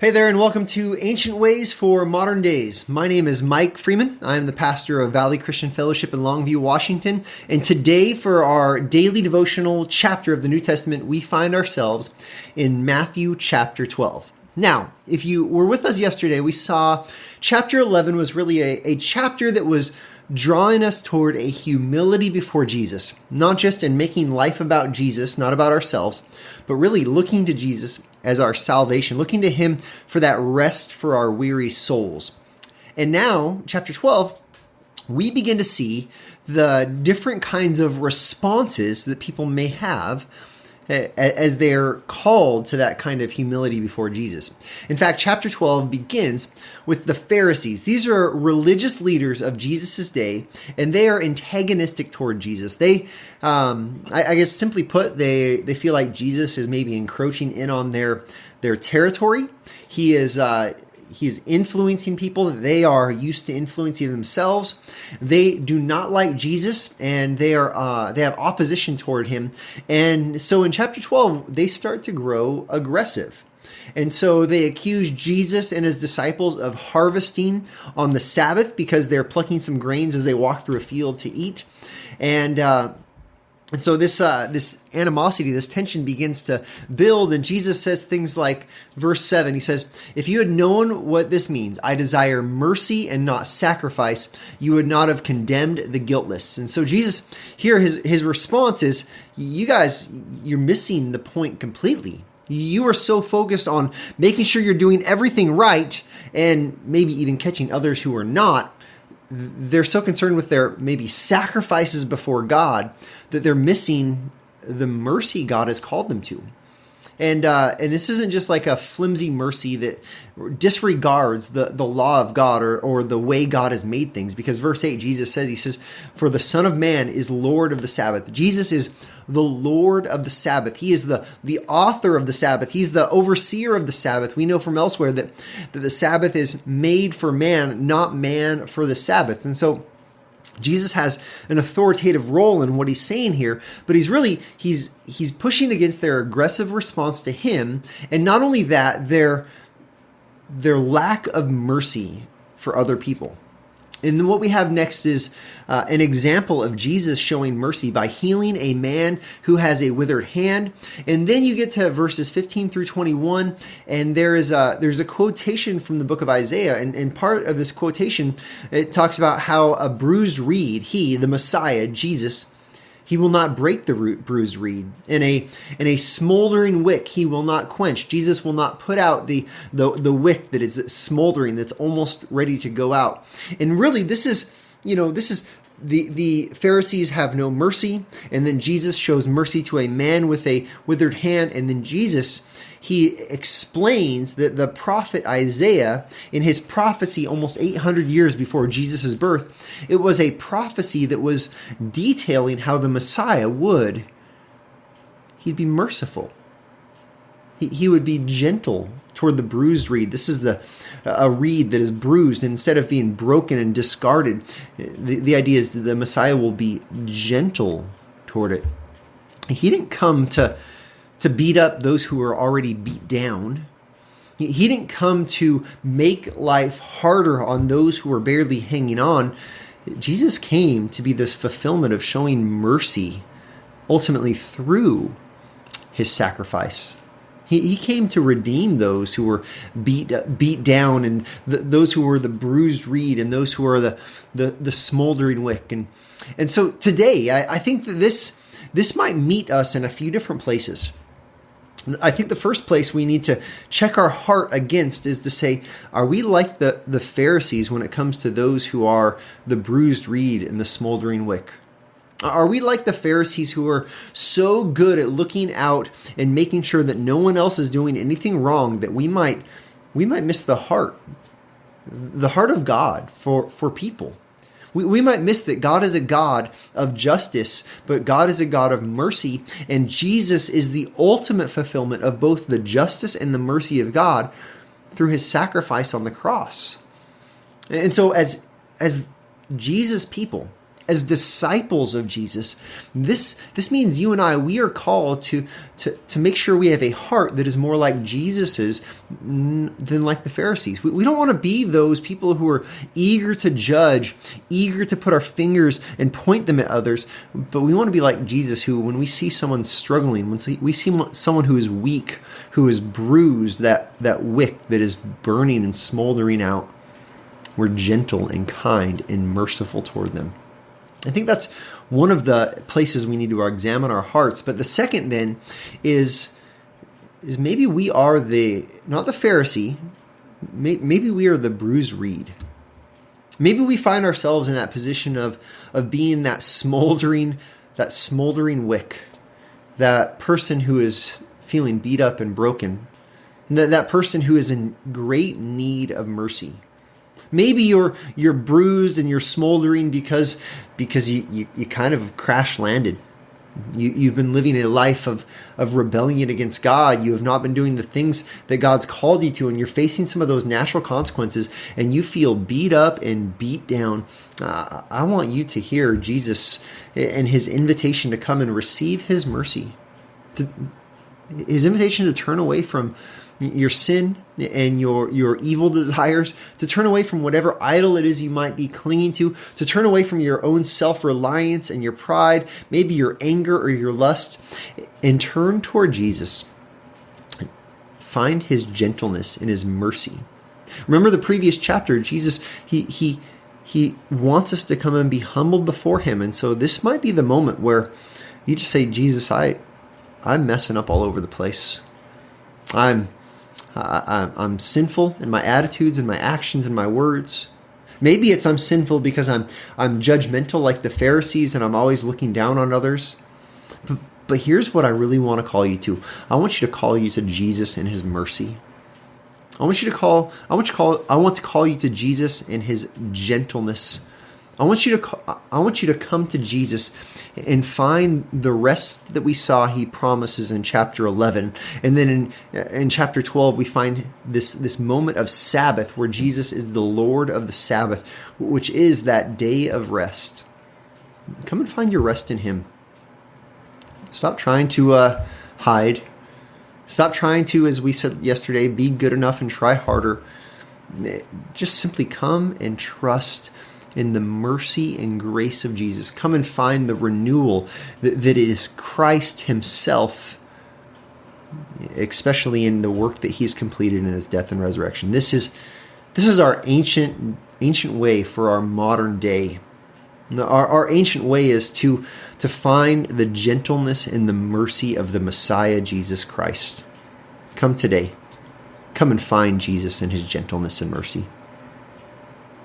Hey there, and welcome to Ancient Ways for Modern Days. My name is Mike Freeman. I'm the pastor of Valley Christian Fellowship in Longview, Washington. And today, for our daily devotional chapter of the New Testament, we find ourselves in Matthew chapter 12. Now, if you were with us yesterday, we saw chapter 11 was really a chapter that was drawing us toward a humility before Jesus, not just in making life about Jesus, not about ourselves, but really looking to Jesus as our salvation, looking to Him for that rest for our weary souls. And now, chapter 12, we begin to see the different kinds of responses that people may have as they're called to that kind of humility before Jesus. In fact, chapter 12 begins with the Pharisees. These are religious leaders of Jesus' day, and they are antagonistic toward Jesus. They, I guess simply put, they feel like Jesus is maybe encroaching in on their territory. He is influencing people that they are used to influencing themselves. They do not like Jesus, and they have opposition toward Him. And so in chapter 12, they start to grow aggressive. And so they accuse Jesus and His disciples of harvesting on the Sabbath because they're plucking some grains as they walk through a field to eat. And so this animosity, this tension begins to build, and Jesus says things like, verse 7, He says, "If you had known what this means, I desire mercy and not sacrifice, you would not have condemned the guiltless." And so Jesus, here his response is, you guys, you're missing the point completely. You are so focused on making sure you're doing everything right, and maybe even catching others who are not. They're so concerned with their maybe sacrifices before God that they're missing the mercy God has called them to. And this isn't just like a flimsy mercy that disregards the law of God or the way God has made things. Because verse 8, Jesus says, He says, "For the Son of Man is Lord of the Sabbath." Jesus is the Lord of the Sabbath. He is the author of the Sabbath. He's the overseer of the Sabbath. We know from elsewhere that the Sabbath is made for man, not man for the Sabbath. And so Jesus has an authoritative role in what He's saying here, but he's pushing against their aggressive response to Him, and not only that, their lack of mercy for other people. And then what we have next is an example of Jesus showing mercy by healing a man who has a withered hand. And then you get to verses 15 through 21, and there's a quotation from the book of Isaiah. And part of this quotation, it talks about how a bruised reed, He, the Messiah, Jesus, He will not break the bruised reed. In a smoldering wick, He will not quench. Jesus will not put out the wick that is smoldering, that's almost ready to go out. And really, this is the Pharisees have no mercy, and then Jesus shows mercy to a man with a withered hand, and then Jesus, He explains that the prophet Isaiah, in his prophecy almost 800 years before Jesus' birth, it was a prophecy that was detailing how the Messiah He'd be merciful. He would be gentle toward the bruised reed. This is a reed that is bruised, and instead of being broken and discarded, the idea is that the Messiah will be gentle toward it. He didn't come to beat up those who are already beat down. He didn't come to make life harder on those who are barely hanging on. Jesus came to be this fulfillment of showing mercy, ultimately through His sacrifice. He came to redeem those who were beat down, and those who were the bruised reed, and those who are the smoldering wick. And so today, I think that this might meet us in a few different places. I think the first place we need to check our heart against is to say, are we like the Pharisees when it comes to those who are the bruised reed and the smoldering wick? Are we like the Pharisees who are so good at looking out and making sure that no one else is doing anything wrong that we might miss the heart of God for people? We might miss that God is a God of justice, but God is a God of mercy, and Jesus is the ultimate fulfillment of both the justice and the mercy of God through His sacrifice on the cross. And so as Jesus people, as disciples of Jesus, this means you and I, we are called to make sure we have a heart that is more like Jesus's than like the Pharisees. We don't want to be those people who are eager to judge, eager to put our fingers and point them at others, but we want to be like Jesus, who, when we see someone struggling, when we see someone who is weak, who is bruised, that wick that is burning and smoldering out, we're gentle and kind and merciful toward them. I think that's one of the places we need to examine our hearts. But the second then is maybe we are not the Pharisee, maybe we are the bruised reed. Maybe we find ourselves in that position of being that smoldering wick, that person who is feeling beat up and broken, that person who is in great need of mercy. Maybe you're bruised and you're smoldering because you kind of crash landed. You've been living a life of rebellion against God. You have not been doing the things that God's called you to, and you're facing some of those natural consequences, and you feel beat up and beat down. I want you to hear Jesus and his invitation to come and receive his mercy. His invitation to turn away from your sin and your evil desires, to turn away from whatever idol it is you might be clinging to turn away from your own self-reliance and your pride, maybe your anger or your lust, and turn toward Jesus. Find his gentleness and his mercy. Remember the previous chapter, Jesus, he wants us to come and be humbled before him. And so this might be the moment where you just say, Jesus, I'm messing up all over the place. I'm sinful in my attitudes and my actions and my words. Maybe it's I'm sinful because I'm judgmental like the Pharisees and I'm always looking down on others. But here's what I really want to call you to. I want you to call you to Jesus and his mercy. I want to call you to Jesus and his gentleness. I want you to come to Jesus and find the rest that we saw he promises in chapter 11. And then in chapter 12, we find this moment of Sabbath where Jesus is the Lord of the Sabbath, which is that day of rest. Come and find your rest in him. Stop trying to hide. Stop trying to, as we said yesterday, be good enough and try harder. Just simply come and trust in the mercy and grace of Jesus. Come and find the renewal that it is Christ himself, especially in the work that he's completed in his death and resurrection. This is our ancient way for our modern day. Our ancient way is to find the gentleness and the mercy of the Messiah, Jesus Christ. Come today. Come and find Jesus and his gentleness and mercy.